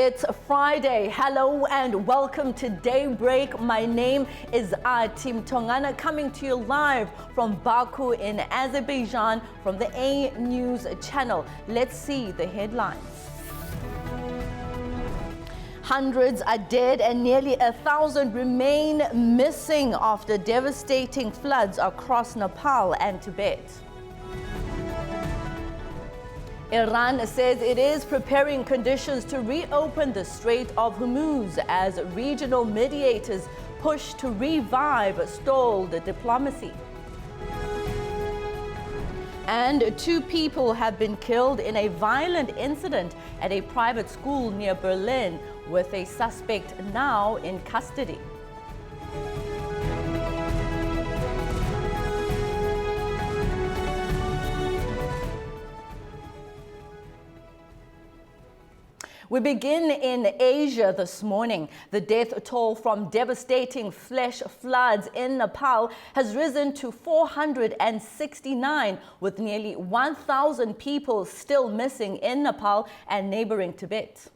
It's Friday. Hello and welcome to Daybreak. My name is Tim Tongana, coming to you live from Baku in Azerbaijan from the A News channel. Let's see the headlines. Hundreds are dead and nearly 1,000 remain missing after devastating floods across Nepal and Tibet. Iran says it is preparing conditions to reopen the Strait of Hormuz as regional mediators push to revive stalled diplomacy. And 2 people have been killed in a violent incident at a private school near Berlin, with a suspect now in custody. We begin in Asia this morning. The death toll from devastating flash floods in Nepal has risen to 469, with nearly 1,000 people still missing in Nepal and neighboring Tibet.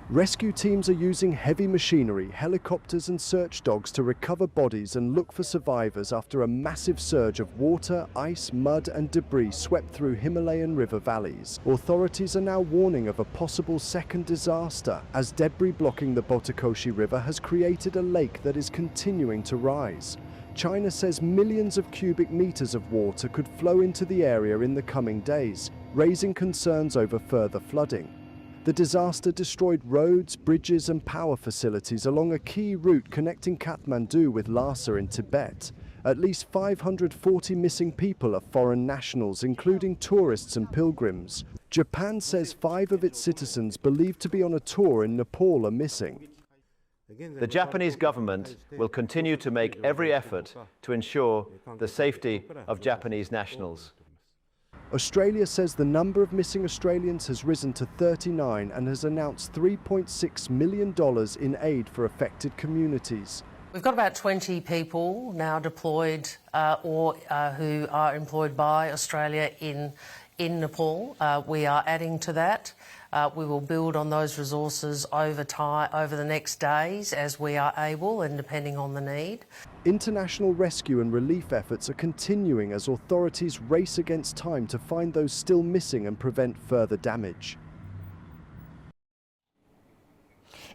Rescue teams are using heavy machinery, helicopters and search dogs to recover bodies and look for survivors after a massive surge of water, ice, mud and debris swept through Himalayan river valleys. Authorities are now warning of a possible second disaster, as debris blocking the Botakoshi River has created a lake that is continuing to rise. China says millions of cubic meters of water could flow into the area in the coming days, raising concerns over further flooding. The disaster destroyed roads, bridges and power facilities along a key route connecting Kathmandu with Lhasa in Tibet. At least 540 missing people are foreign nationals, including tourists and pilgrims. Japan says 5 of its citizens believed to be on a tour in Nepal are missing. The Japanese government will continue to make every effort to ensure the safety of Japanese nationals. Australia says the number of missing Australians has risen to 39 and has announced $3.6 million in aid for affected communities. We've got about 20 people now deployed or who are employed by Australia in Nepal. We are adding to that. We will build on those resources over the next days as we are able and depending on the need. International rescue and relief efforts are continuing as authorities race against time to find those still missing and prevent further damage.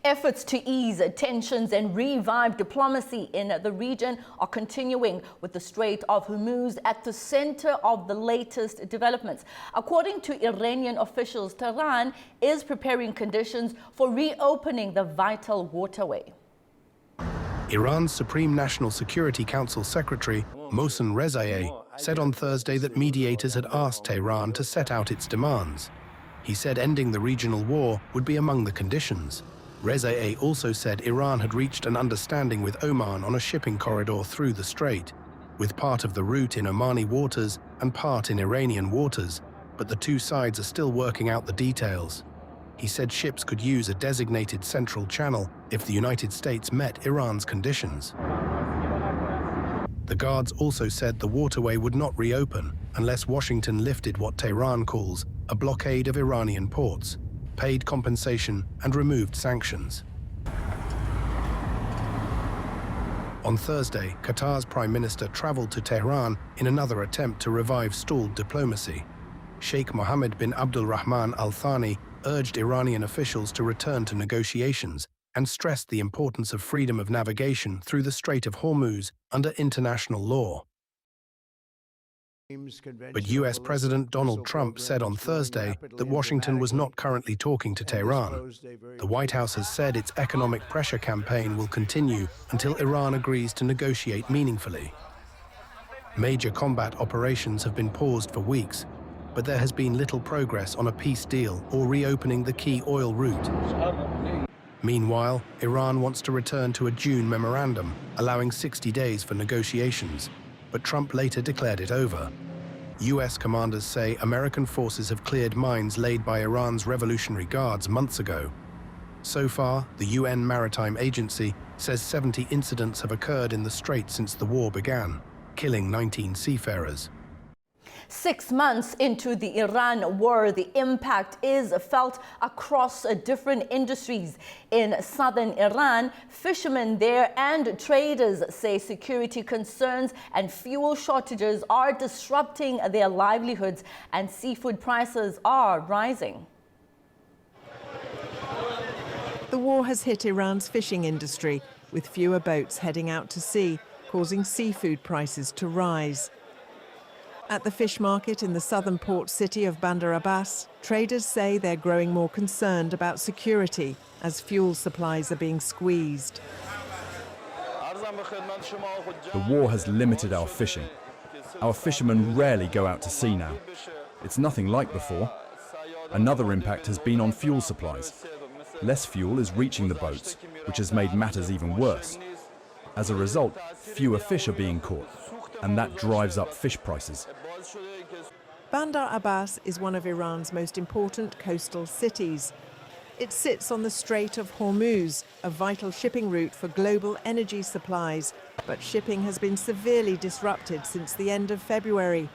Efforts to ease tensions and revive diplomacy in the region are continuing, with the Strait of Hormuz at the center of the latest developments. According to Iranian officials, Tehran is preparing conditions for reopening the vital waterway. Iran's Supreme National Security Council Secretary Mohsen Rezaiei said on Thursday that mediators had asked Tehran to set out its demands. He said ending the regional war would be among the conditions. Rezaiei also said Iran had reached an understanding with Oman on a shipping corridor through the strait, with part of the route in Omani waters and part in Iranian waters, but the 2 sides are still working out the details. He said ships could use a designated central channel if the United States met Iran's conditions. The guards also said the waterway would not reopen unless Washington lifted what Tehran calls a blockade of Iranian ports, paid compensation and removed sanctions. On Thursday, Qatar's Prime Minister traveled to Tehran in another attempt to revive stalled diplomacy. Sheikh Mohammed bin Abdul Rahman Al Thani urged Iranian officials to return to negotiations and stressed the importance of freedom of navigation through the Strait of Hormuz under international law. But US President Donald Trump said on Thursday that Washington was not currently talking to Tehran. The White House has said its economic pressure campaign will continue until Iran agrees to negotiate meaningfully. Major combat operations have been paused for weeks, but there has been little progress on a peace deal or reopening the key oil route. Meanwhile, Iran wants to return to a June memorandum, allowing 60 days for negotiations, but Trump later declared it over. US commanders say American forces have cleared mines laid by Iran's Revolutionary Guards months ago. So far, the UN Maritime Agency says 70 incidents have occurred in the strait since the war began, killing 19 seafarers. 6 months into the Iran war, the impact is felt across different industries. In southern Iran, fishermen there and traders say security concerns and fuel shortages are disrupting their livelihoods, and seafood prices are rising. The war has hit Iran's fishing industry, with fewer boats heading out to sea, causing seafood prices to rise. At the fish market in the southern port city of Bandar Abbas, traders say they're growing more concerned about security as fuel supplies are being squeezed. The war has limited our fishing. Our fishermen rarely go out to sea now. It's nothing like before. Another impact has been on fuel supplies. Less fuel is reaching the boats, which has made matters even worse. As a result, fewer fish are being caught, and that drives up fish prices. Bandar Abbas is one of Iran's most important coastal cities. It sits on the Strait of Hormuz, a vital shipping route for global energy supplies, but shipping has been severely disrupted since the end of February.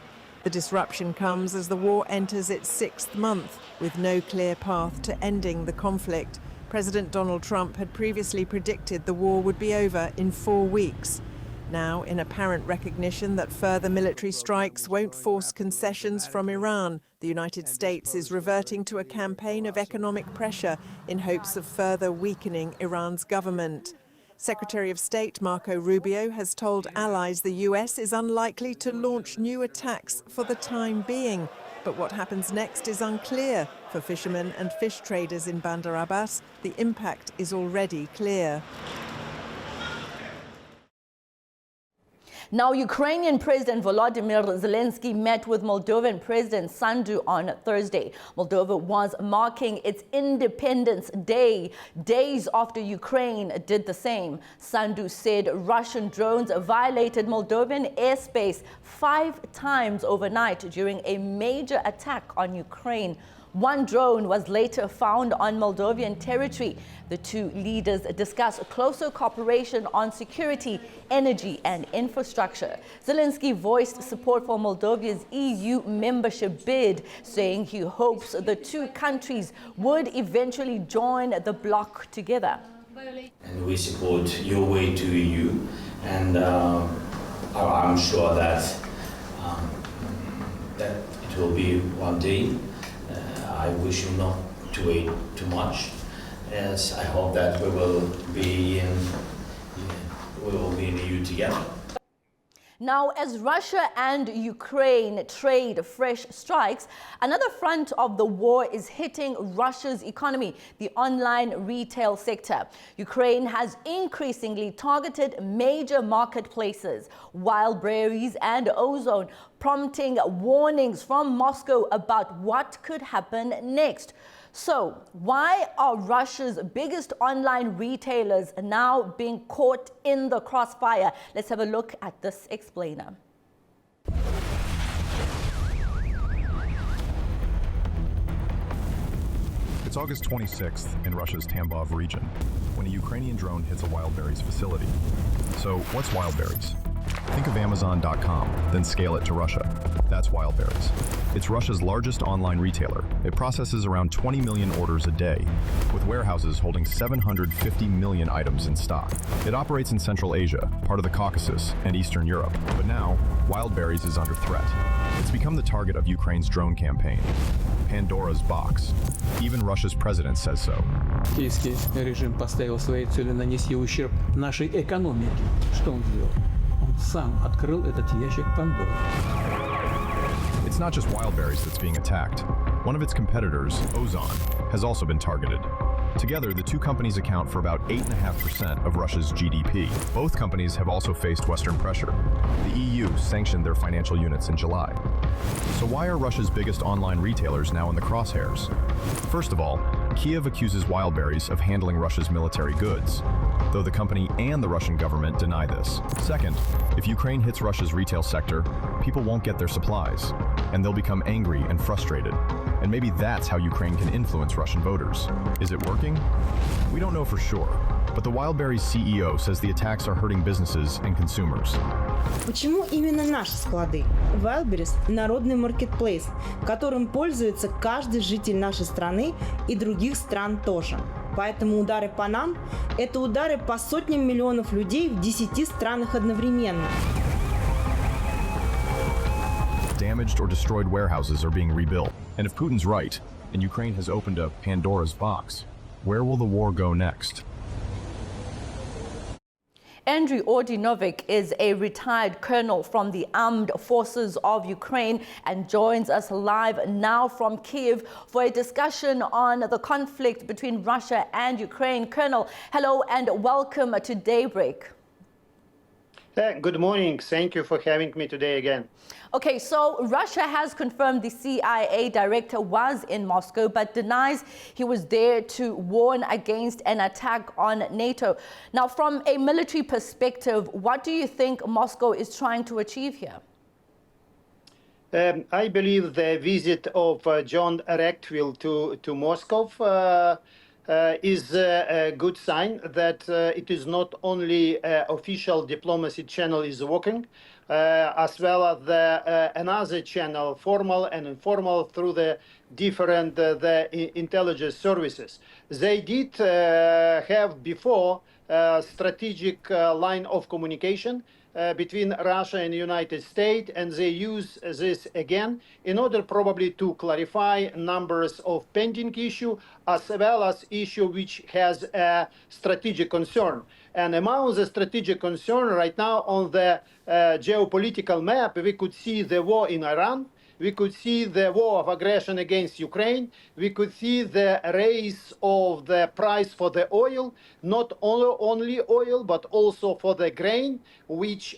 The disruption comes as the war enters its 6th month, with no clear path to ending the conflict. President Donald Trump had previously predicted the war would be over in 4 weeks. Now, in apparent recognition that further military strikes won't force concessions from Iran, the United States is reverting to a campaign of economic pressure in hopes of further weakening Iran's government. Secretary of State Marco Rubio has told allies the US is unlikely to launch new attacks for the time being. But what happens next is unclear. For fishermen and fish traders in Bandar Abbas, the impact is already clear. Now, Ukrainian President Volodymyr Zelensky met with Moldovan President Sandu on Thursday. Moldova was marking its Independence Day, days after Ukraine did the same. Sandu said Russian drones violated Moldovan airspace 5 times overnight during a major attack on Ukraine. One drone was later found on Moldovan territory. The two leaders discussed closer cooperation on security, energy, and infrastructure. Zelensky voiced support for Moldova's EU membership bid, saying he hopes the two countries would eventually join the bloc together. And we support your way to EU, and I'm sure that it will be one day. I wish you not to wait too much, as I hope that we will be in the EU together. Now, as Russia and Ukraine trade fresh strikes, another front of the war is hitting Russia's economy, the online retail sector. Ukraine has increasingly targeted major marketplaces, wild berries and ozone, prompting warnings from Moscow about what could happen next. So, why are Russia's biggest online retailers now being caught in the crossfire? Let's have a look at this explainer. It's August 26th in Russia's Tambov region, when a Ukrainian drone hits a wild berries facility. So, what's wild berries? Think of Amazon.com, then scale it to Russia. That's Wild Berries. It's Russia's largest online retailer. It processes around 20 million orders a day, with warehouses holding 750 million items in stock. It operates in Central Asia, part of the Caucasus, and Eastern Europe. But now, Wild Berries is under threat. It's become the target of Ukraine's drone campaign, Pandora's box. Even Russia's president says so. Киевский режим поставил своей целью нанести ущерб нашей экономике. Что он сделал? Он сам открыл этот ящик Пандоры. It's not just Wild Berries that's being attacked. One of its competitors, Ozon, has also been targeted. Together, the two companies account for about 8.5% of Russia's GDP. Both companies have also faced Western pressure. The EU sanctioned their financial units in July. So why are Russia's biggest online retailers now in the crosshairs? First of all, Kiev accuses Wild Berries of handling Russia's military goods, though the company and the Russian government deny this. Second, if Ukraine hits Russia's retail sector, people won't get their supplies, and they'll become angry and frustrated. And maybe that's how Ukraine can influence Russian voters. Is it working? We don't know for sure, But the Wildberries CEO says the attacks are hurting businesses and consumers. Почему именно наши склады? Wildberries – народный маркетплейс, которым пользуется каждый житель нашей страны и других стран тоже. Поэтому удары по нам – это удары по сотням миллионов людей в 10 странах одновременно. Damaged or destroyed warehouses are being rebuilt. And if Putin's right, and Ukraine has opened a Pandora's box, where will the war go next? Andriy Ordinovic is a retired colonel from the Armed Forces of Ukraine and joins us live now from Kyiv for a discussion on the conflict between Russia and Ukraine. Colonel, hello and welcome to Daybreak. Good morning. Thank you for having me today again. Okay, so Russia has confirmed the CIA director was in Moscow, but denies he was there to warn against an attack on NATO. Now, from a military perspective, what do you think Moscow is trying to achieve here? I believe the visit of John Rackfield to Moscow is a good sign that it is not only official diplomacy channel is working, as well as another channel, formal and informal, through the different intelligence services. They did have before a strategic line of communication between Russia and the United States, and they use this again in order probably to clarify numbers of pending issue as well as issue which has a strategic concern. And among the strategic concern right now on the geopolitical map, we could see the war in Iran. We could see the war of aggression against Ukraine. We could see the raise of the price for the oil, not only oil, but also for the grain, which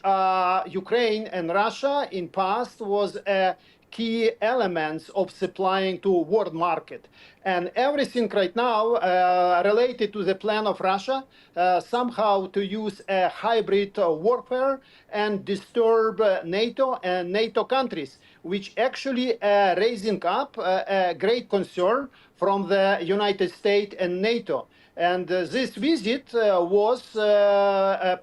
Ukraine and Russia in past was a key elements of supplying to world market. And everything right now related to the plan of Russia, somehow to use a hybrid warfare and disturb NATO and NATO countries, which actually raising up a great concern from the United States and NATO. And this visit was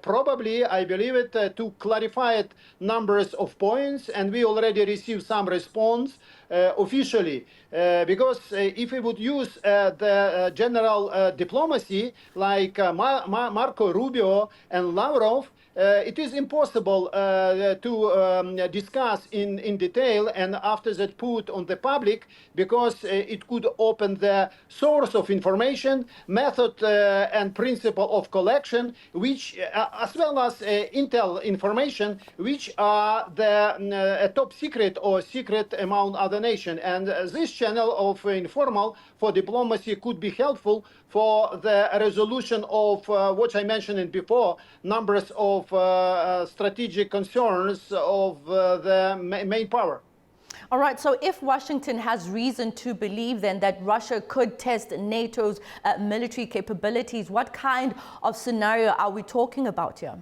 probably, I believe it, to clarify numbers of points, and we already received some response officially. Because if we would use the general diplomacy like Marco Rubio and Lavrov, it is impossible to discuss in detail and after that put on the public, because it could open the source of information, method and principle of collection, which as well as intel information, which are the top secret or secret among other nations. And this channel of informal for diplomacy could be helpful for the resolution of what I mentioned before, numbers of strategic concerns of the main power. All right, so if Washington has reason to believe then that Russia could test NATO's military capabilities, what kind of scenario are we talking about here?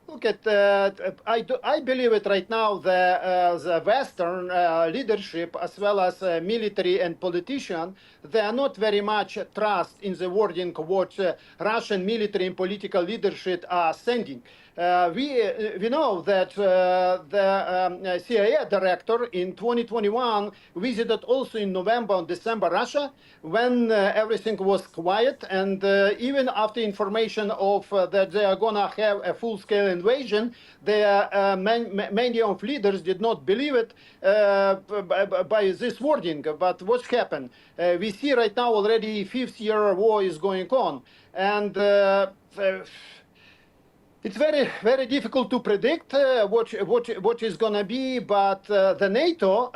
Look at, I believe it right now, the Western leadership, as well as military and politicians, they are not very much trust in the wording what Russian military and political leadership are sending. We know that the CIA director in 2021 visited also in November and December Russia, when everything was quiet, and even after information of that they are gonna have a full-scale invasion, many of leaders did not believe it by this wording. But what's happened? We see right now already 5th-year war is going on, and it's very, very difficult to predict what is going to be, but the NATO,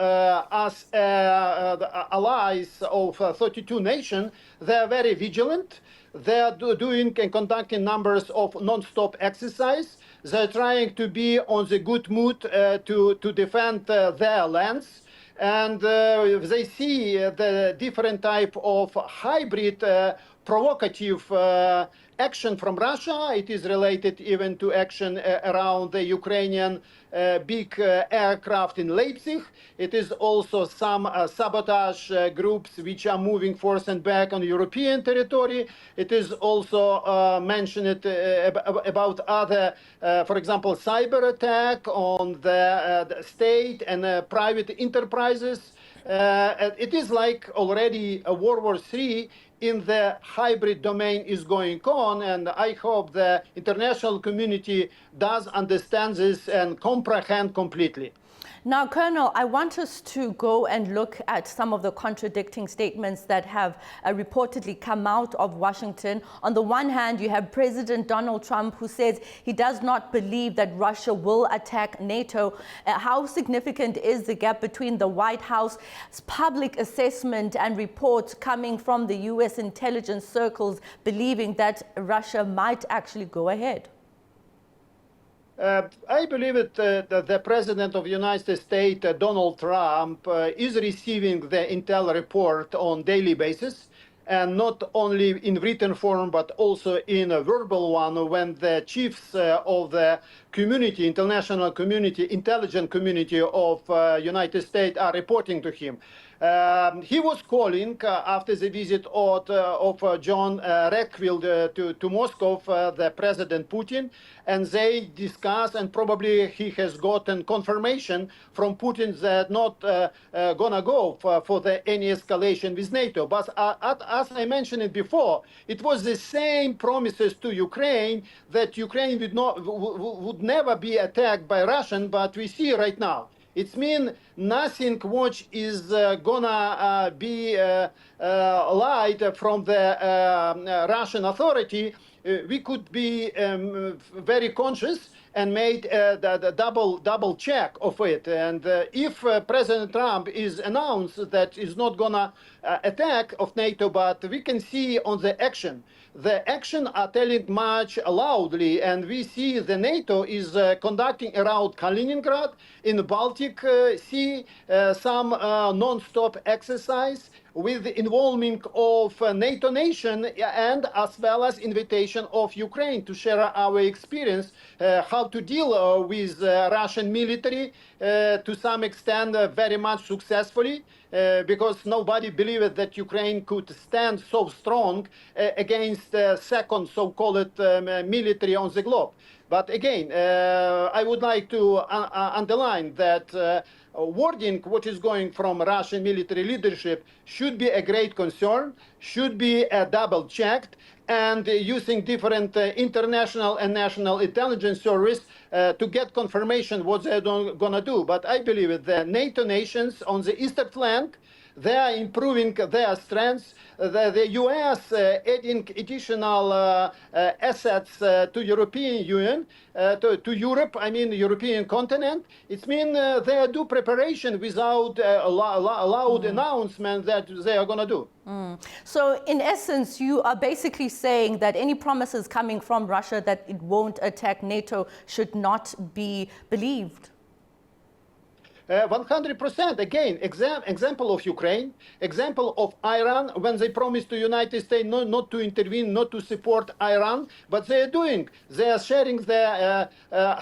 as the allies of 32 nations, they are very vigilant. They are doing and conducting numbers of non-stop exercise. They're trying to be on the good mood to defend their lands. And they see the different type of hybrid provocative action from Russia. It is related even to action around the Ukrainian big aircraft in Leipzig. It is also some sabotage groups which are moving forth and back on European territory. It is also mentioned about other, for example, cyber attack on the state and private enterprises. It is like already a World War III in the hybrid domain is going on, and I hope the international community does understand this and comprehend completely. Now, Colonel, I want us to go and look at some of the contradicting statements that have reportedly come out of Washington. On the one hand, you have President Donald Trump, who says he does not believe that Russia will attack NATO. How significant is the gap between the White House's public assessment and reports coming from the U.S. intelligence circles believing that Russia might actually go ahead? I believe that the President of the United States, Donald Trump, is receiving the intel report on daily basis, and not only in written form, but also in a verbal one when the chiefs of the community, international community, intelligence community of United States are reporting to him. He was calling after the visit of John Redfield to Moscow, the President Putin, and they discussed, and probably he has gotten confirmation from Putin that not gonna go for any escalation with NATO. But as I mentioned it before, it was the same promises to Ukraine that Ukraine would never be attacked by Russian, but we see right now. It means nothing which is gonna be lied from the Russian authority. We could be very conscious and made the double check of it. And if President Trump is announced that is not gonna attack of NATO, but we can see on the action. The action are telling much loudly, and we see the NATO is conducting around Kaliningrad in the Baltic Sea some non-stop exercise with the involvement of NATO nation and as well as invitation of Ukraine to share our experience how to deal with Russian military to some extent very much successfully. Because nobody believed that Ukraine could stand so strong against the second so-called military on the globe. But again, I would like to underline that wording what is going from Russian military leadership should be a great concern, should be double-checked, and using different international and national intelligence service to get confirmation what they're gonna do. But I believe that the NATO nations on the eastern flank, they are improving their strengths. The US adding additional assets to European Union, to Europe, I mean European continent. It means they do preparation without a loud announcement that they are going to do. So in essence, you are basically saying that any promises coming from Russia that it won't attack NATO should not be believed. 100%. Again, example of Ukraine, example of Iran, when they promised to United States not to intervene, not to support Iran, but they are doing. They are sharing their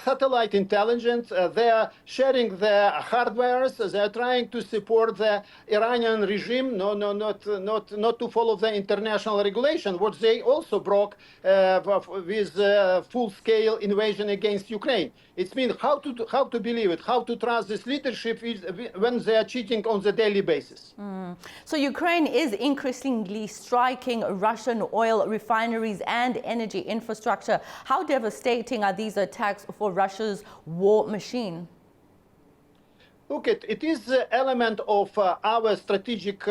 satellite intelligence, they are sharing their hardwares, they are trying to support the Iranian regime, not to follow the international regulation, what they also broke with full-scale invasion against Ukraine. It means how to believe it, how to trust this leadership when they are cheating on the daily basis. So Ukraine is increasingly striking Russian oil refineries and energy infrastructure. How devastating are these attacks for Russia's war machine? Look, it is an element of our strategic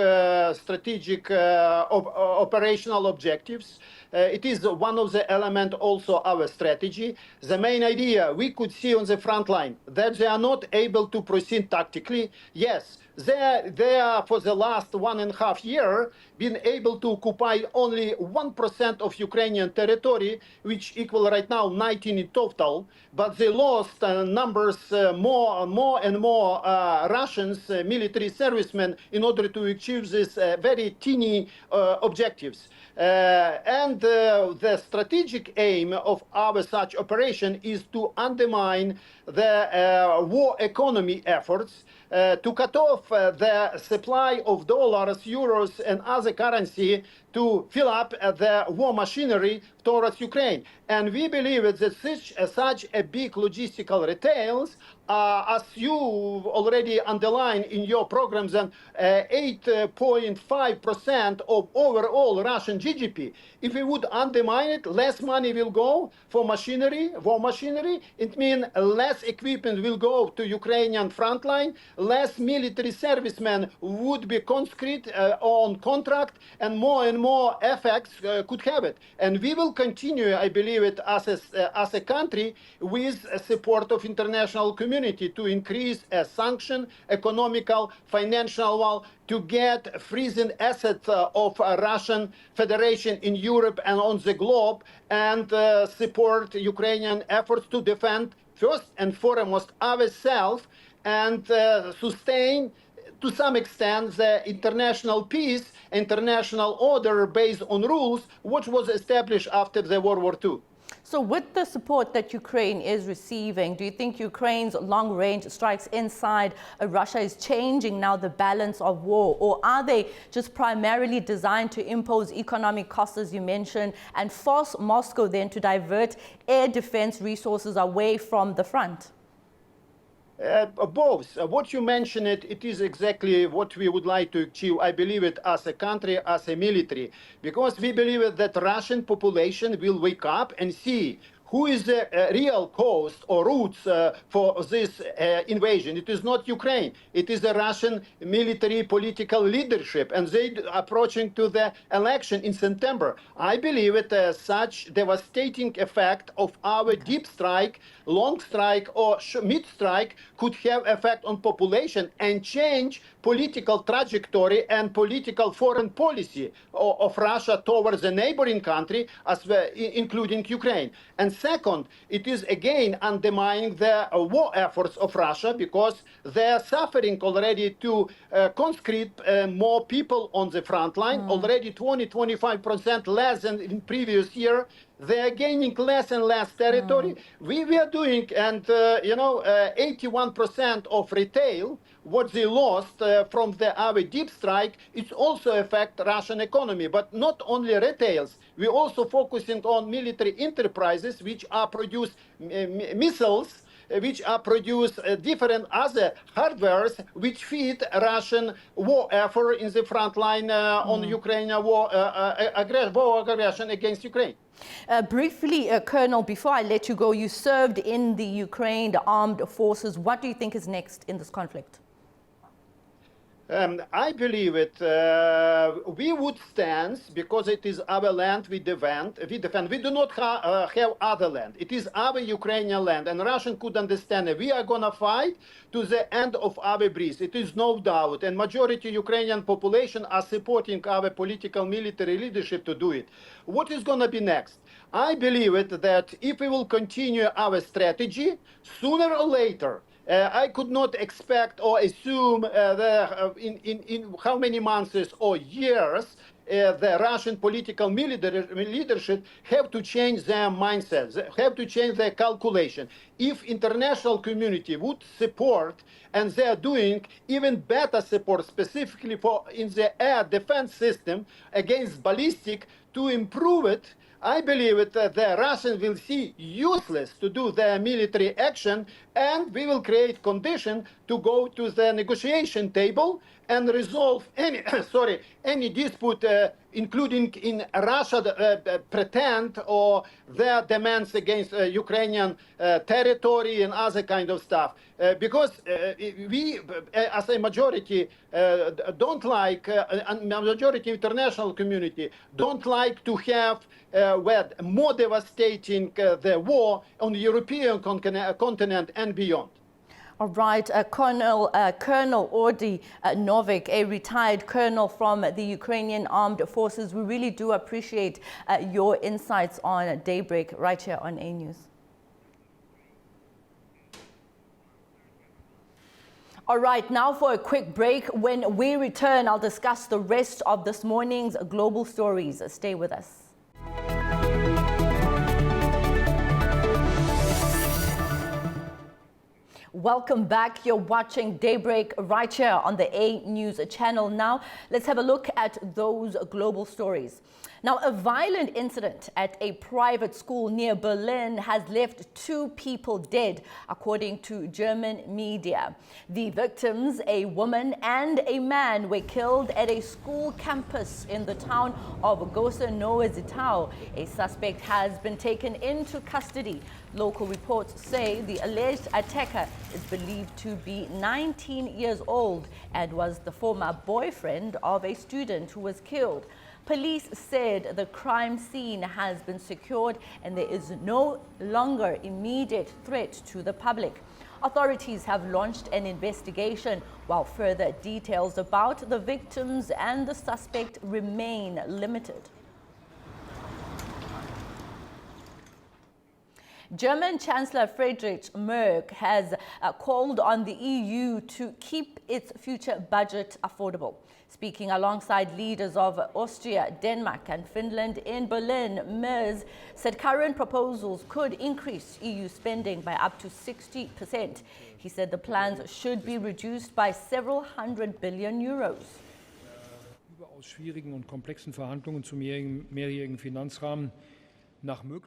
operational objectives. It is one of the elements also our strategy. The main idea we could see on the front line that they are not able to proceed tactically. Yes, they are for the last 1.5 years been able to occupy only 1% of Ukrainian territory, which equal right now 19 in total. But they lost numbers more and more Russians, military servicemen, in order to achieve these very teeny objectives. And And the strategic aim of our such operation is to undermine the war economy efforts, to cut off the supply of dollars, euros, and other currency to fill up the war machinery towards Ukraine. And we believe that such a big logistical retails, as you already underlined in your programs, and 8.5% of overall Russian GDP. If we would undermine it, less money will go for machinery, war machinery. It means less equipment will go to Ukrainian frontline, less military servicemen would be conscripted on contract, and more effects could have it. And we will continue, I believe it, as a country with support of international community to increase sanction, economical, financial, to get freezing assets of Russian Federation in Europe and on the globe, and support Ukrainian efforts to defend first and foremost ourselves and sustain to some extent the international peace, international order based on rules, which was established after the World War II. So with the support that Ukraine is receiving, do you think Ukraine's long-range strikes inside Russia is changing now the balance of war? Or are they just primarily designed to impose economic costs, as you mentioned, and force Moscow then to divert air defense resources away from the front? Both. What you mentioned, it is exactly what we would like to achieve, I believe it, as a country, as a military, because we believe that Russian population will wake up and see who is the real cause or roots for this invasion. It is not Ukraine. It is the Russian military political leadership, and they approaching to the election in September. I believe it such devastating effect of our deep strike, long strike, or mid strike could have effect on population and change political trajectory and political foreign policy of Russia towards the neighboring country, as well, including Ukraine. And second, it is again undermining the war efforts of Russia, because they are suffering already to conscript more people on the front line, already 20-25% less than in previous year. They are gaining less and less territory. We are doing, and 81% of retail, what they lost from our deep strike, it also affect Russian economy. But not only retails, we also focusing on military enterprises which are produce missiles, which are produce different other hardwares which feed Russian war effort in the front line on Ukrainian war aggression against Ukraine. Briefly, Colonel, before I let you go, you served in the Ukraine armed forces. What do you think is next in this conflict? I believe it. We would stand, because it is our land we defend. We do not have other land. It is our Ukrainian land, and Russian could understand it. We are going to fight to the end of our breath. It is no doubt, and majority Ukrainian population are supporting our political military leadership to do it. What is going to be next? I believe it that if we will continue our strategy, sooner or later, I could not expect or assume in how many months or years the Russian political leadership have to change their mindsets, have to change their calculation. If international community would support, and they are doing even better support specifically for in the air defense system against ballistic to improve it, I believe that the Russians will see useless to do their military action, and we will create condition to go to the negotiation table and resolve any dispute, including in Russia pretend or their demands against Ukrainian territory and other kind of stuff. Because we, as a majority, don't like, and majority international community don't like to have more devastating the war on the European continent and beyond. All right, Colonel Ordy Novik, a retired colonel from the Ukrainian Armed Forces. We really do appreciate your insights on Daybreak right here on A News. All right, now for a quick break. When we return, I'll discuss the rest of this morning's global stories. Stay with us. Welcome back. You're watching Daybreak right here on the A News channel. Now, let's have a look at those global stories. Now, a violent incident at a private school near Berlin has left 2 people dead, according to German media. The victims, a woman and a man, were killed at a school campus in the town of Große-Neusiedl. A suspect has been taken into custody. Local reports say the alleged attacker is believed to be 19 years old and was the former boyfriend of a student who was killed. Police said the crime scene has been secured and there is no longer immediate threat to the public. Authorities have launched an investigation while further details about the victims and the suspect remain limited. German Chancellor Friedrich Merz has called on the EU to keep its future budget affordable. Speaking alongside leaders of Austria, Denmark and Finland in Berlin, Merz said current proposals could increase EU spending by up to 60%. He said the plans should be reduced by several hundred billion euros.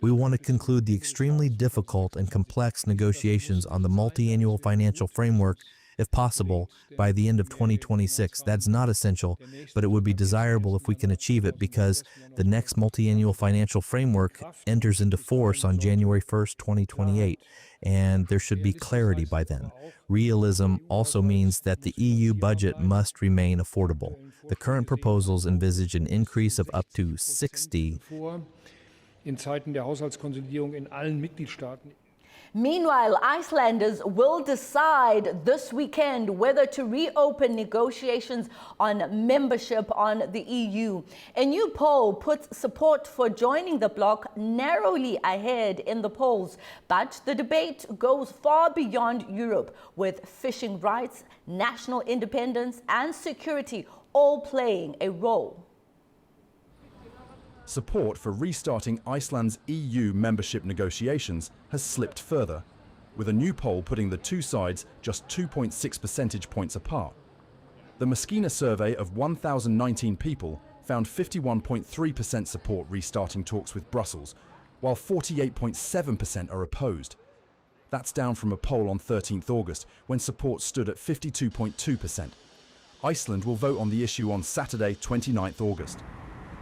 We want to conclude the extremely difficult and complex negotiations on the multi-annual financial framework, if possible, by the end of 2026. That's not essential, but it would be desirable if we can achieve it because the next multi-annual financial framework enters into force on January 1st, 2028, and there should be clarity by then. Realism also means that the EU budget must remain affordable. The current proposals envisage an increase of up to 60%. In Zeiten der Haushaltskonsolidierung in allen Mitgliedstaaten. Meanwhile, Icelanders will decide this weekend whether to reopen negotiations on membership on the EU. A new poll puts support for joining the bloc narrowly ahead in the polls, but the debate goes far beyond Europe, with fishing rights, national independence and security all playing a role. Support for restarting Iceland's EU membership negotiations has slipped further, with a new poll putting the two sides just 2.6 percentage points apart. The Mosquina survey of 1,019 people found 51.3% support restarting talks with Brussels, while 48.7% are opposed. That's down from a poll on 13th August, when support stood at 52.2%. Iceland will vote on the issue on Saturday, 29th August.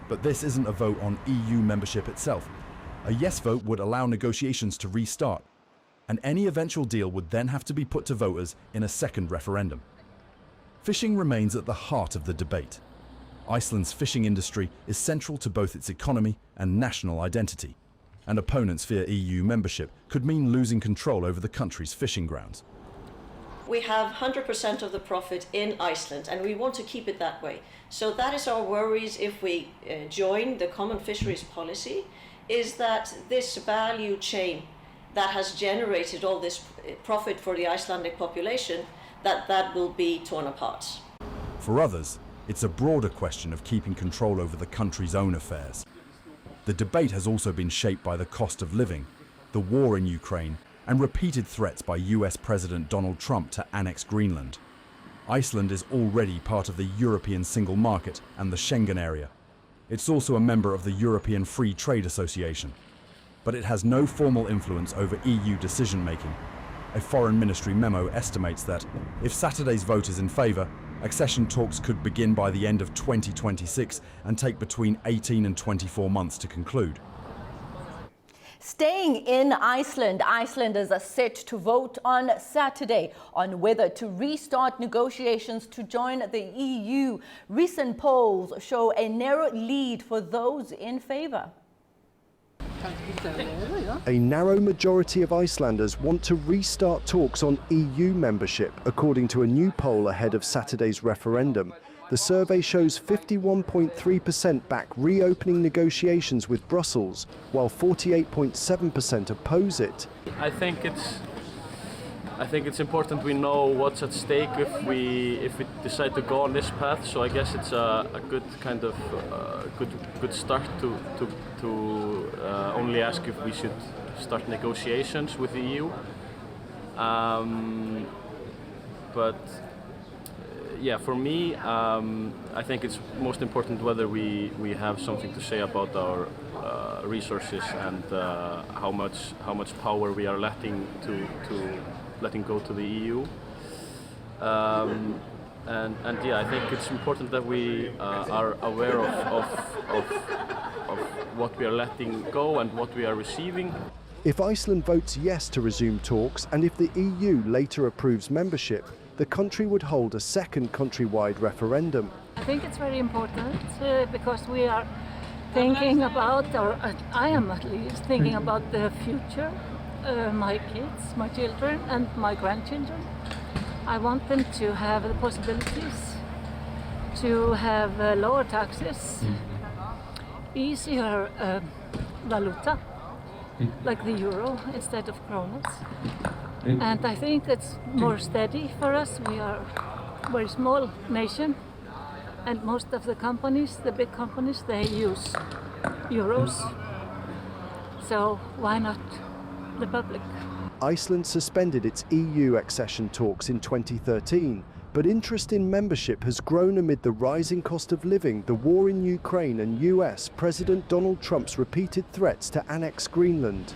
But this isn't a vote on EU membership itself. A yes vote would allow negotiations to restart, and any eventual deal would then have to be put to voters in a second referendum. Fishing remains at the heart of the debate. Iceland's fishing industry is central to both its economy and national identity, and opponents fear EU membership could mean losing control over the country's fishing grounds. We have 100% of the profit in Iceland, and we want to keep it that way. So that is our worries if we join the common fisheries policy, is that this value chain that has generated all this profit for the Icelandic population, that will be torn apart. For others, it's a broader question of keeping control over the country's own affairs. The debate has also been shaped by the cost of living, the war in Ukraine, and repeated threats by US President Donald Trump to annex Greenland. Iceland is already part of the European single market and the Schengen area. It's also a member of the European Free Trade Association. But it has no formal influence over EU decision-making. A foreign ministry memo estimates that, if Saturday's vote is in favour, accession talks could begin by the end of 2026 and take between 18 and 24 months to conclude. Staying in Iceland, Icelanders are set to vote on Saturday on whether to restart negotiations to join the EU. Recent polls show a narrow lead for those in favour. A narrow majority of Icelanders want to restart talks on EU membership, according to a new poll ahead of Saturday's referendum. The survey shows 51.3% back reopening negotiations with Brussels, while 48.7% oppose it. I think it's important we know what's at stake if we decide to go on this path. So I guess it's a good kind of good start to only ask if we should start negotiations with the EU. But yeah, for me, I think it's most important whether we have something to say about our resources and how much power we are letting go to the EU. And yeah, I think it's important that we are aware of what we are letting go and what we are receiving. If Iceland votes yes to resume talks, and if the EU later approves membership, the country would hold a second countrywide referendum. I think it's very important because we are thinking about, or I am at least thinking about the future, my kids, my children and my grandchildren. I want them to have the possibilities to have lower taxes, easier valuta, like the euro instead of kronas. And I think it's more steady for us. We are a very small nation, and most of the companies, the big companies, they use euros. So why not the public? Iceland suspended its EU accession talks in 2013, but interest in membership has grown amid the rising cost of living, the war in Ukraine and US President Donald Trump's repeated threats to annex Greenland.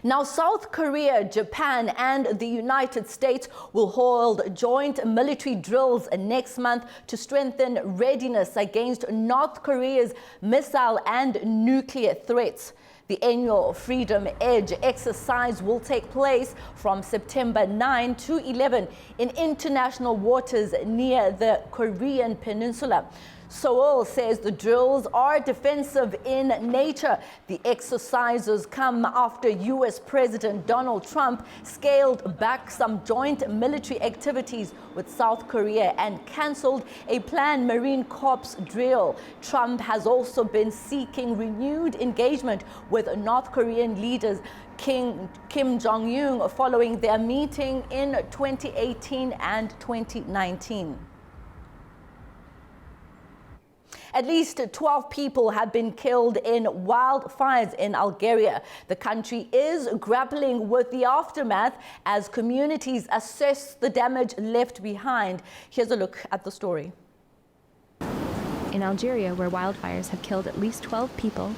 Now, South Korea, Japan and the United States will hold joint military drills next month to strengthen readiness against North Korea's missile and nuclear threats. The annual Freedom Edge exercise will take place from September 9 to 11 in international waters near the Korean Peninsula. Seoul says the drills are defensive in nature. The exercises come after US President Donald Trump scaled back some joint military activities with South Korea and cancelled a planned Marine Corps drill. Trump has also been seeking renewed engagement with North Korean leaders Kim Jong-un following their meeting in 2018 and 2019. At least 12 people have been killed in wildfires in Algeria. The country is grappling with the aftermath as communities assess the damage left behind. Here's a look at the story. In Algeria, where wildfires have killed at least 12 people,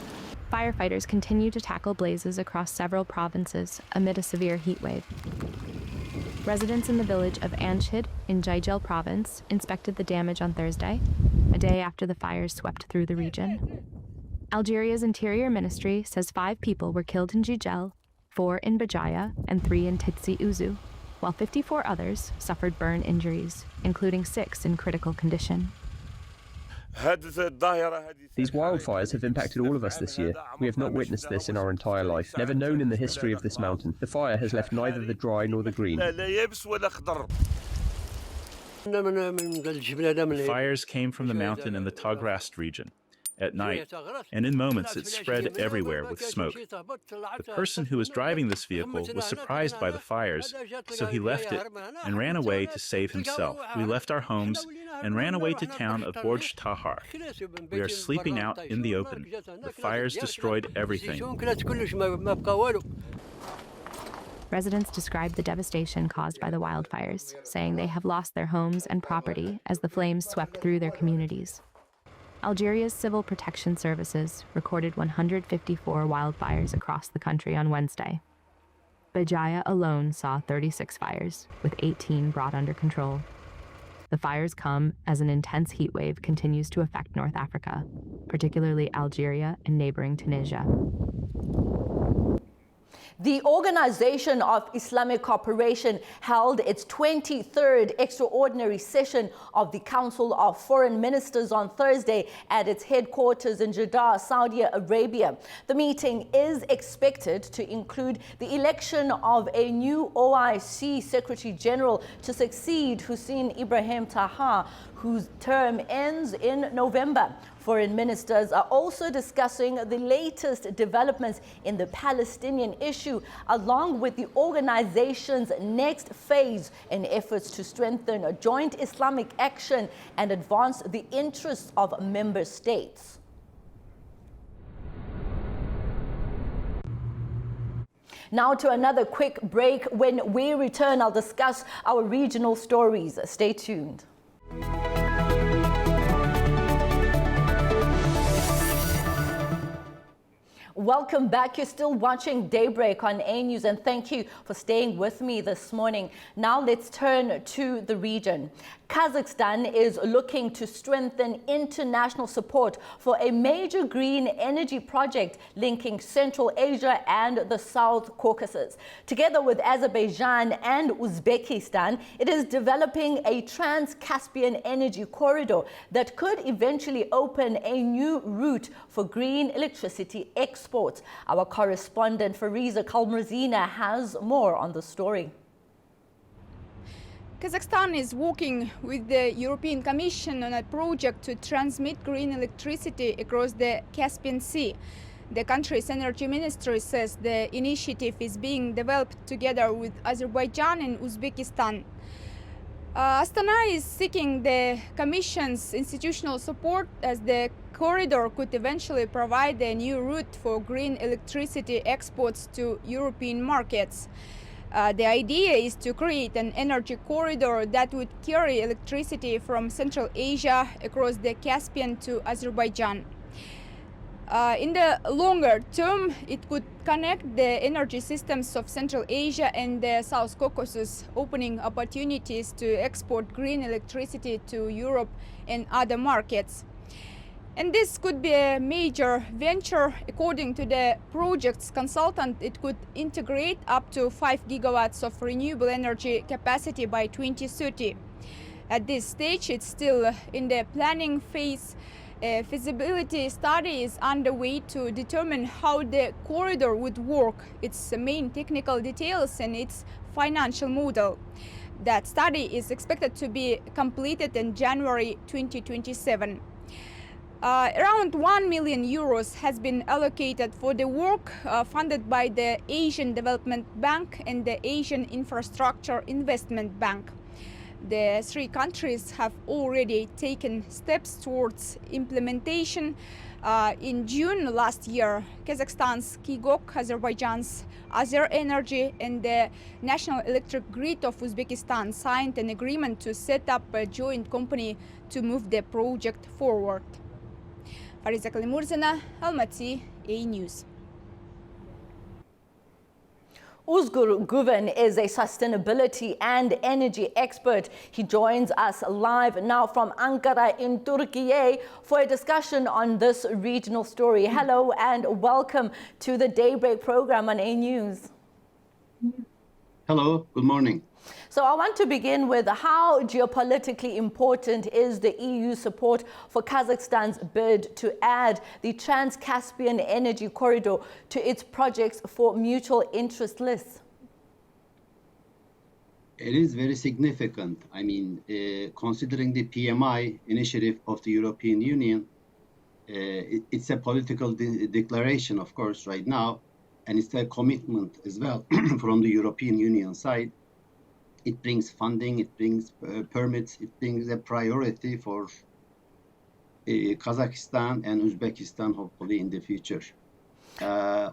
firefighters continue to tackle blazes across several provinces amid a severe heat wave. Residents in the village of Anchid in Jijel province inspected the damage on Thursday, a day after the fires swept through the region. Algeria's Interior Ministry says 5 people were killed in Jijel, 4 in Bajaya, and 3 in Tizi Ouzou, while 54 others suffered burn injuries, including 6 in critical condition. These wildfires have impacted all of us this year. We have not witnessed this in our entire life, never known in the history of this mountain. The fire has left neither the dry nor the green. Fires came from the mountain in the Tagrast region at night, and in moments it spread everywhere with smoke. The person who was driving this vehicle was surprised by the fires, so he left it and ran away to save himself. We left our homes and ran away to town of Borj Tahar. We are sleeping out in the open. The fires destroyed everything. Residents described the devastation caused by the wildfires, saying they have lost their homes and property as the flames swept through their communities. Algeria's Civil Protection Services recorded 154 wildfires across the country on Wednesday. Bajaya alone saw 36 fires, with 18 brought under control. The fires come as an intense heat wave continues to affect North Africa, particularly Algeria and neighboring Tunisia. The Organization of Islamic Cooperation held its 23rd extraordinary session of the Council of Foreign Ministers on Thursday at its headquarters in Jeddah, Saudi Arabia. The meeting is expected to include the election of a new OIC Secretary General to succeed Hussein Ibrahim Taha, whose term ends in November. Foreign ministers are also discussing the latest developments in the Palestinian issue, along with the organization's next phase in efforts to strengthen joint Islamic action and advance the interests of member states. Now to another quick break. When we return, I'll discuss our regional stories. Stay tuned. Welcome back. You're still watching Daybreak on A News, and thank you for staying with me this morning. Now let's turn to the region. Kazakhstan is looking to strengthen international support for a major green energy project linking Central Asia and the South Caucasus. Together with Azerbaijan and Uzbekistan, it is developing a trans-Caspian energy corridor that could eventually open a new route for green electricity exports. Our correspondent Fariza Kalmrazina has more on the story. Kazakhstan is working with the European Commission on a project to transmit green electricity across the Caspian Sea. The country's energy ministry says the initiative is being developed together with Azerbaijan and Uzbekistan. Astana is seeking the Commission's institutional support as the corridor could eventually provide a new route for green electricity exports to European markets. The idea is to create an energy corridor that would carry electricity from Central Asia across the Caspian to Azerbaijan. In the longer term, it could connect the energy systems of Central Asia and the South Caucasus, opening opportunities to export green electricity to Europe and other markets. And this could be a major venture. According to the project's consultant, it could integrate up to 5 gigawatts of renewable energy capacity by 2030. At this stage, it's still in the planning phase. A feasibility study is underway to determine how the corridor would work, its main technical details and its financial model. That study is expected to be completed in January 2027. Around 1 million euros has been allocated for the work, funded by the Asian Development Bank and the Asian Infrastructure Investment Bank. The three countries have already taken steps towards implementation. In June last year, Kazakhstan's Kigok, Azerbaijan's Azer Energy and the National Electric Grid of Uzbekistan signed an agreement to set up a joint company to move the project forward. Fariza Kalimurzina, Almaty, A News. Uzgur Guven is a sustainability and energy expert. He joins us live now from Ankara in Turkey for a discussion on this regional story. Hello and welcome to the Daybreak program on A News. Hello, good morning. So I want to begin with how geopolitically important is the EU support for Kazakhstan's bid to add the Trans-Caspian Energy Corridor to its projects for mutual interest lists? It is very significant. I mean, considering the PMI initiative of the European Union, it's a political declaration, of course, right now, and it's a commitment as well from the European Union side. It brings funding, it brings permits, it brings a priority for Kazakhstan and Uzbekistan, hopefully in the future.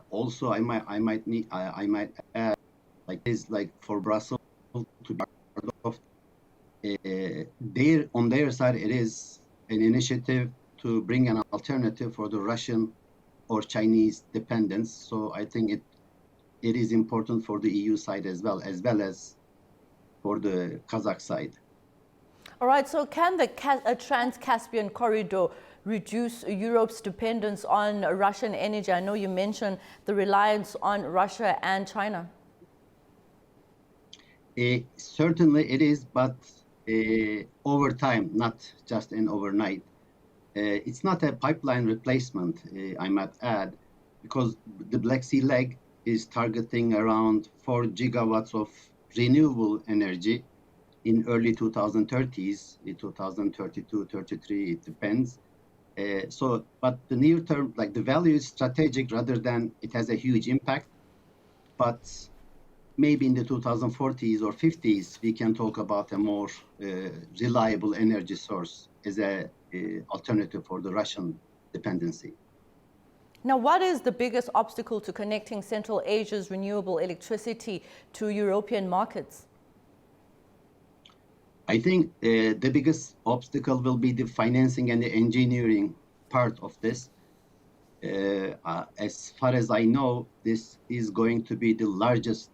Also, I might add, like for Brussels to be part of, on their side, it is an initiative to bring an alternative for the Russian or Chinese dependence. So I think it is important for the EU side as well as for the Kazakh side. All right, so can the Trans-Caspian Corridor reduce Europe's dependence on Russian energy? I know you mentioned the reliance on Russia and China. Certainly it is, but over time, not just in overnight. It's not a pipeline replacement, I might add, because the Black Sea leg is targeting around 4 gigawatts of renewable energy in early 2030s, in 2032, 33, it depends. But the near term, like the value is strategic rather than it has a huge impact. But maybe in the 2040s or 50s, we can talk about a more reliable energy source as a alternative for the Russian dependency. Now, what is the biggest obstacle to connecting Central Asia's renewable electricity to European markets? I think the biggest obstacle will be the financing and the engineering part of this. As far as I know, this is going to be the largest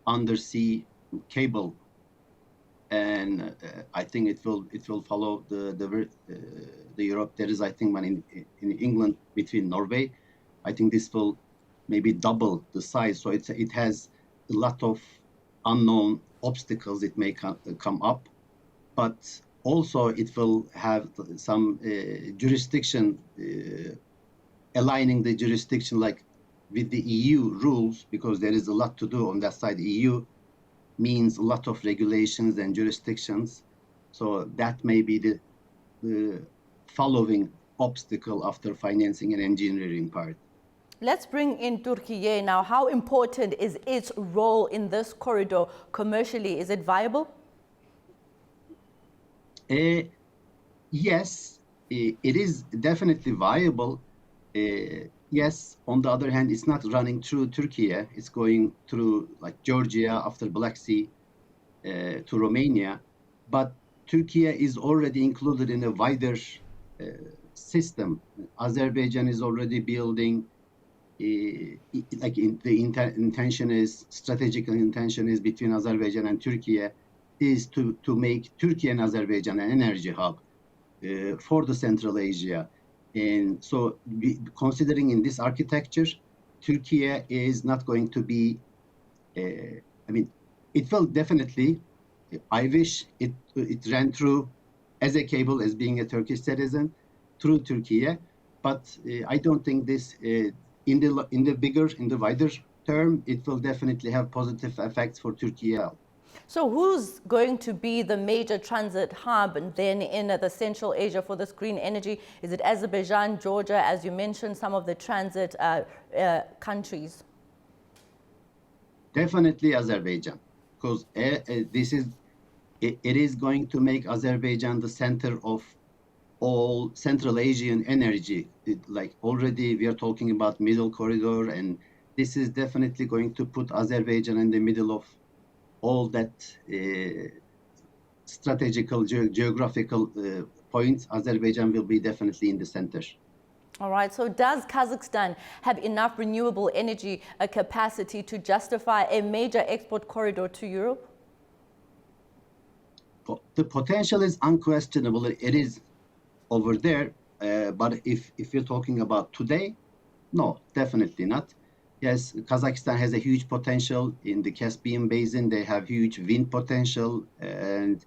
undersea cable, and I think it will follow the Europe. There is, I think, one in England between Norway. I think this will maybe double the size. So it has a lot of unknown obstacles. It may come up, but also it will have some jurisdiction, aligning the jurisdiction like with the EU rules, because there is a lot to do on that side. EU means a lot of regulations and jurisdictions. So that may be the following obstacle after financing and engineering part. Let's bring in Turkey now. How important is its role in this corridor commercially? Is it viable? Yes, it is definitely viable. Yes, on the other hand, it's not running through Turkey. It's going through like Georgia, after Black Sea, to Romania. But Turkey is already included in a wider system. Azerbaijan is already building. Strategic intention is between Azerbaijan and Turkey is to make Turkey and Azerbaijan an energy hub for the Central Asia. And so considering in this architecture, Turkey is not going to be, it will definitely, I wish it ran through as a cable, as being a Turkish citizen, through Turkey. But I don't think this, in the wider term, it will definitely have positive effects for Turkey. So who's going to be the major transit hub and then in the Central Asia for this green energy? Is it Azerbaijan, Georgia, as you mentioned, some of the transit countries? Definitely Azerbaijan, because it is going to make Azerbaijan the center of all Central Asian energy. Like already we are talking about middle corridor, and this is definitely going to put Azerbaijan in the middle of all that strategical, geographical points. Azerbaijan will be definitely in the center. All right, so does Kazakhstan have enough renewable energy capacity to justify a major export corridor to Europe? The potential is unquestionable. It is over there, but if you're talking about today, no, definitely not. Yes, Kazakhstan has a huge potential in the Caspian Basin. They have huge wind potential and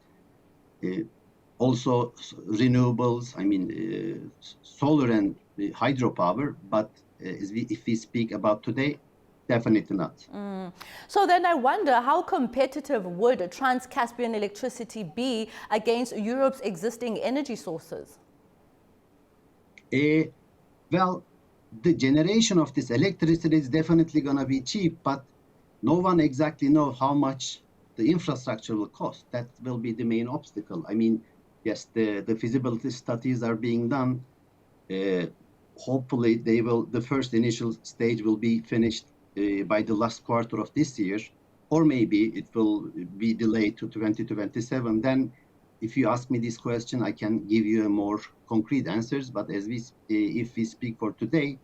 also renewables. Solar and hydropower. But if we speak about today, definitely not. So then I wonder, how competitive would Trans-Caspian electricity be against Europe's existing energy sources? Well, the generation of this electricity is definitely going to be cheap, but no one exactly knows how much the infrastructure will cost. That will be the main obstacle. Yes, the feasibility studies are being done. Hopefully, the first initial stage will be finished by the last quarter of this year, or maybe it will be delayed to 2027. Then, if you ask me this question, I can give you a more concrete answers. But if we speak for today,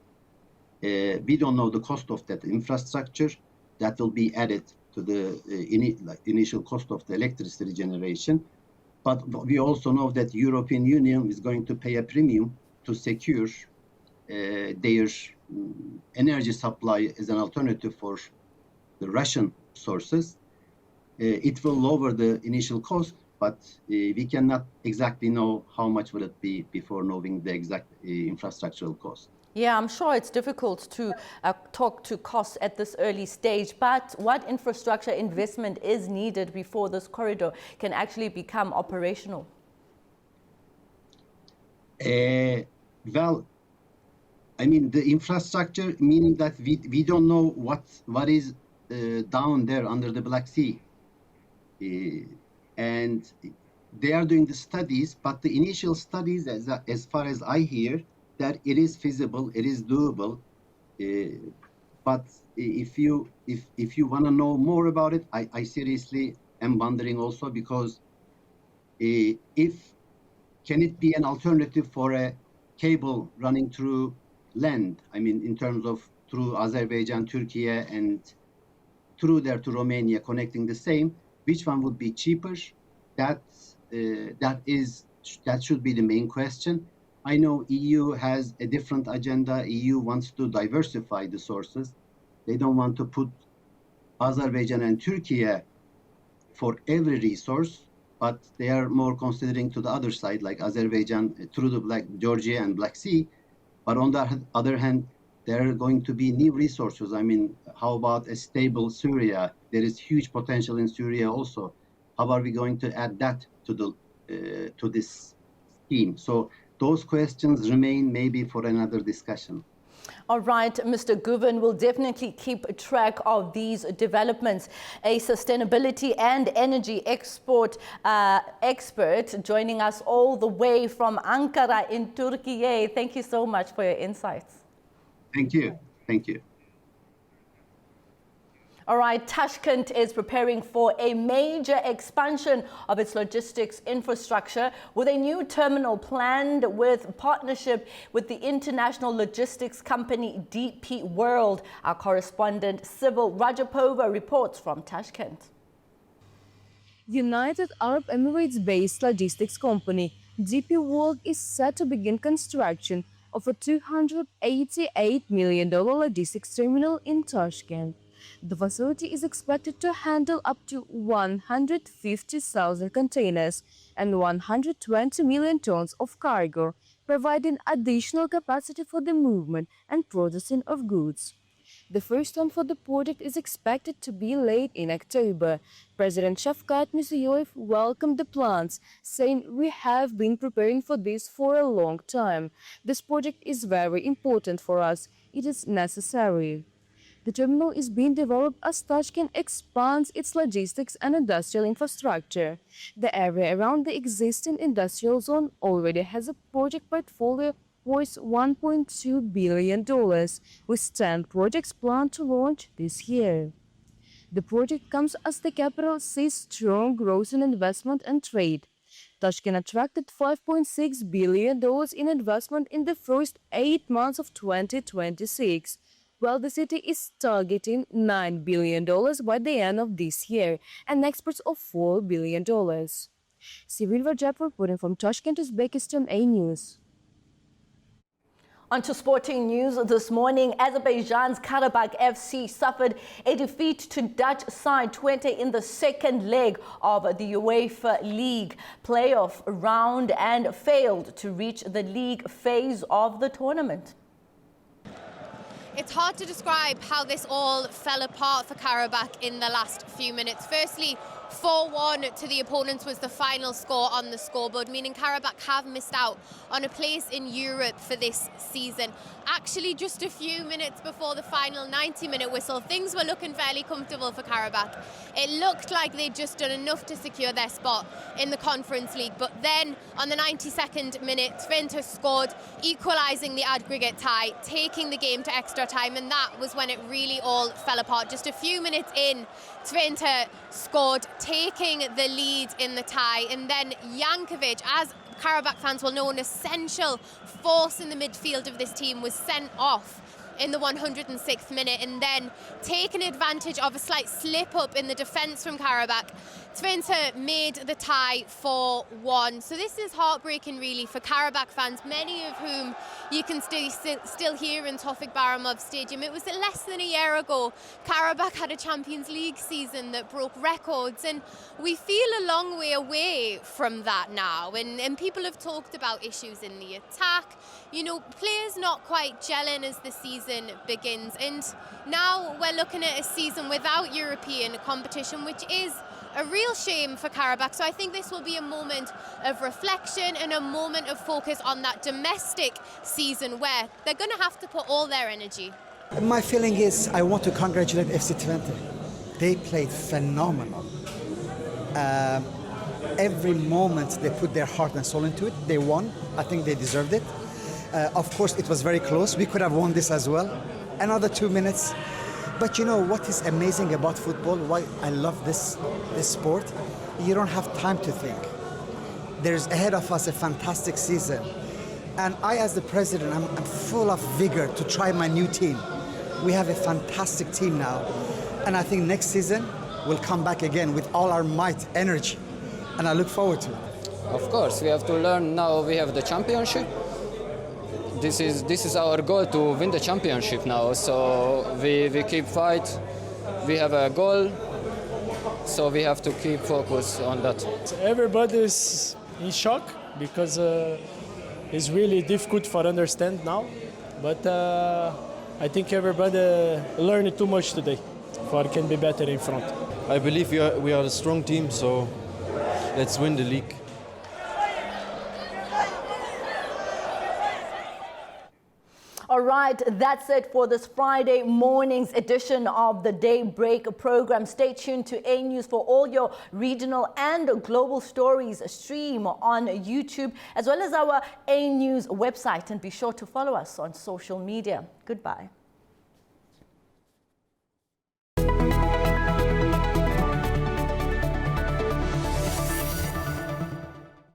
we don't know the cost of that infrastructure that will be added to the initial cost of the electricity generation. But we also know that the European Union is going to pay a premium to secure their energy supply as an alternative for the Russian sources. It will lower the initial cost, but we cannot exactly know how much will it be before knowing the exact infrastructural cost. Yeah, I'm sure it's difficult to talk to costs at this early stage, but what infrastructure investment is needed before this corridor can actually become operational? Well, the infrastructure, meaning that we don't know what is down there under the Black Sea. And they are doing the studies, but the initial studies, as far as I hear, that it is feasible, it is doable. But if you want to know more about it, I seriously am wondering also, because can it be an alternative for a cable running through land? I mean, in terms of through Azerbaijan, Turkey, and through there to Romania, connecting the same, which one would be cheaper? That should be the main question. I know EU has a different agenda. EU wants to diversify the sources. They don't want to put Azerbaijan and Turkey for every resource, but they are more considering to the other side, like Azerbaijan through the Georgia and Black Sea. But on the other hand, there are going to be new resources. I mean, how about a stable Syria? There is huge potential in Syria also. How are we going to add that to this scheme? So those questions remain maybe for another discussion. All right, Mr. Guven will definitely keep track of these developments. A sustainability and energy expert joining us all the way from Ankara in Turkey. Thank you so much for your insights. Thank you. Thank you. All right, Tashkent is preparing for a major expansion of its logistics infrastructure with a new terminal planned with partnership with the international logistics company DP World. Our correspondent Sybil Rajapova reports from Tashkent. United Arab Emirates-based logistics company DP World is set to begin construction of a $288 million logistics terminal in Tashkent. The facility is expected to handle up to 150,000 containers and 120 million tons of cargo, providing additional capacity for the movement and processing of goods. The first ton for the project is expected to be late in October. President Shavkat Mirziyoyev welcomed the plans, saying, "We have been preparing for this for a long time. This project is very important for us. It is necessary." The terminal is being developed as Tashkent expands its logistics and industrial infrastructure. The area around the existing industrial zone already has a project portfolio worth $1.2 billion, with 10 projects planned to launch this year. The project comes as the capital sees strong growth in investment and trade. Tashkent attracted $5.6 billion in investment in the first 8 months of 2026. While the city is targeting $9 billion by the end of this year and exports of $4 billion. Sybil Rajapova reporting from Tashkent, Uzbekistan, A News. On to sporting news this morning. Azerbaijan's Karabakh FC suffered a defeat to Dutch side Twente in the second leg of the UEFA League playoff round and failed to reach the league phase of the tournament. It's hard to describe how this all fell apart for Karabakh in the last few minutes. Firstly, 4-1 to the opponents was the final score on the scoreboard, meaning Karabakh have missed out on a place in Europe for this season. Actually, just a few minutes before the final 90-minute whistle, things were looking fairly comfortable for Karabakh. It looked like they'd just done enough to secure their spot in the Conference League. But then, on the 92nd minute, Twente scored, equalising the aggregate tie, taking the game to extra time, and that was when it really all fell apart. Just a few minutes in, Twente scored, taking the lead in the tie, and then Jankovic, as Karabakh fans will know, an essential force in the midfield of this team, was sent off in the 106th minute, and then taking advantage of a slight slip-up in the defence from Karabakh, Twente made the tie 4-1. So this is heartbreaking really for Karabakh fans, many of whom you can still hear in Tofik Baramov Stadium. It was less than a year ago Karabakh had a Champions League season that broke records, and we feel a long way away from that now. And people have talked about issues in the attack, you know, players not quite gelling as the season begins, and now we're looking at a season without European competition, which is a real shame for Karabakh. So I think this will be a moment of reflection and a moment of focus on that domestic season where they're going to have to put all their energy. My feeling is I want to congratulate FC Twente. They played phenomenal. Every moment they put their heart and soul into it. They won. I think they deserved it. Of course, it was very close. We could have won this as well. Another 2 minutes. But you know what is amazing about football, why I love this sport? You don't have time to think. There's ahead of us a fantastic season. And I, as the president, I'm full of vigor to try my new team. We have a fantastic team now. And I think next season, we'll come back again with all our might, energy. And I look forward to it. Of course, we have to learn now we have the championship. This is our goal to win the championship now. So we keep fight. We have a goal. So we have to keep focus on that. Everybody is in shock because it's really difficult for understand now. But I think everybody learned too much today for can be better in front. I believe we are a strong team, so let's win the league. All right, that's it for this Friday morning's edition of the Daybreak program. Stay tuned to A News for all your regional and global stories. Stream on YouTube as well as our A News website, and be sure to follow us on social media. Goodbye.